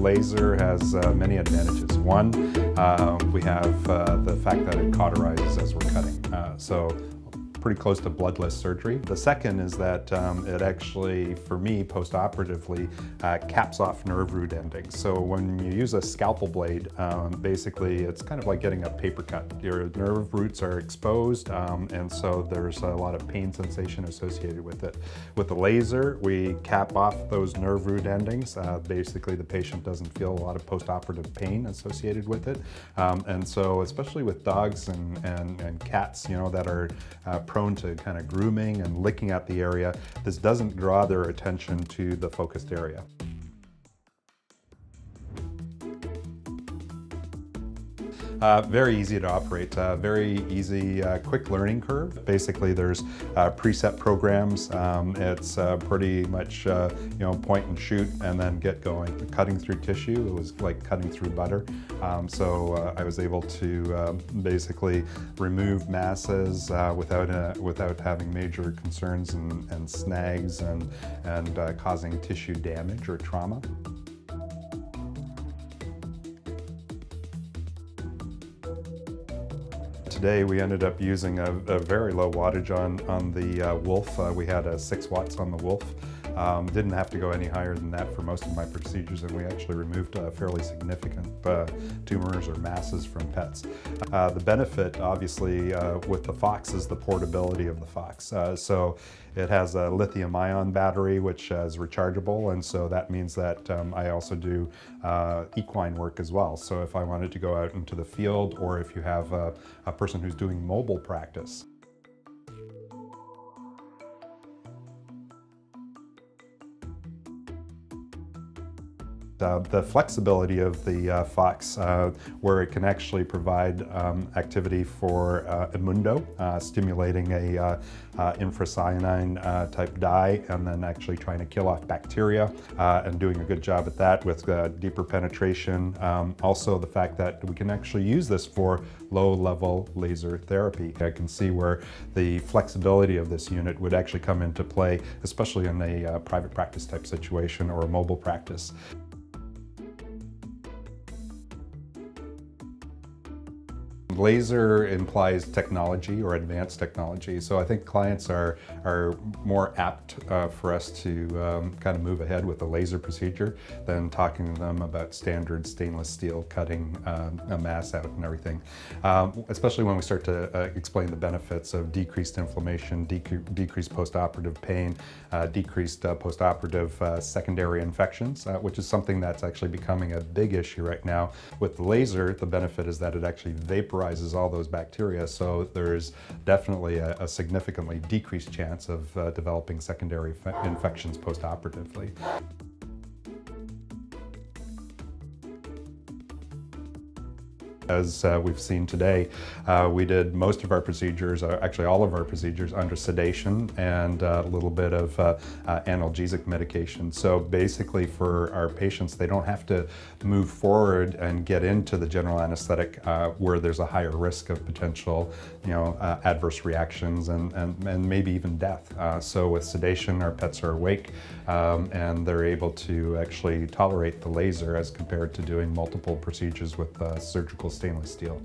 laser has many advantages. One, we have the fact that it cauterizes as we're cutting. So pretty close to bloodless surgery. The second is that it actually, for me, post-operatively, caps off nerve root endings. So when you use a scalpel blade, basically it's kind of like getting a paper cut. Your nerve roots are exposed, and so there's a lot of pain sensation associated with it. With the laser, we cap off those nerve root endings. Basically, the patient doesn't feel a lot of post-operative pain associated with it. And so, especially with dogs and cats, you know, that are prone to kind of grooming and licking at the area, this doesn't draw their attention to the focused area. Very easy to operate, very easy, quick learning curve. Basically, there's preset programs. It's pretty much, you know, point and shoot and then get going. Cutting through tissue, it was like cutting through butter. So I was able to basically remove masses without having major concerns and snags and causing tissue damage or trauma. Today we ended up using a very low wattage on the wolf. We had 6 watts on the wolf. Didn't have to go any higher than that for most of my procedures, and we actually removed fairly significant tumors or masses from pets. The benefit, obviously, with the Fox is the portability of the Fox. So it has a lithium-ion battery, which is rechargeable, and so that means that I also do equine work as well. So if I wanted to go out into the field, or if you have a person who's doing mobile practice, the flexibility of the Fox, where it can actually provide activity for EmunDo, stimulating a infracyanine type dye, and then actually trying to kill off bacteria, and doing a good job at that with deeper penetration. Also the fact that we can actually use this for low-level laser therapy. I can see where the flexibility of this unit would actually come into play, especially in a private practice type situation or a mobile practice. Laser implies technology or advanced technology, so I think clients are more apt for us to kind of move ahead with a laser procedure than talking to them about standard stainless steel cutting a mass out and everything. Especially when we start to explain the benefits of decreased inflammation, decreased post-operative pain, decreased post-operative secondary infections, which is something that's actually becoming a big issue right now. With the laser, the benefit is that it actually vaporizes all those bacteria, so there's definitely a significantly decreased chance of developing secondary infections post-operatively. As we've seen today, we did most of our procedures, actually all of our procedures, under sedation and a little bit of analgesic medication. So basically for our patients, they don't have to move forward and get into the general anesthetic where there's a higher risk of potential, you know, adverse reactions and maybe even death. So with sedation, our pets are awake and they're able to actually tolerate the laser as compared to doing multiple procedures with surgical stainless steel.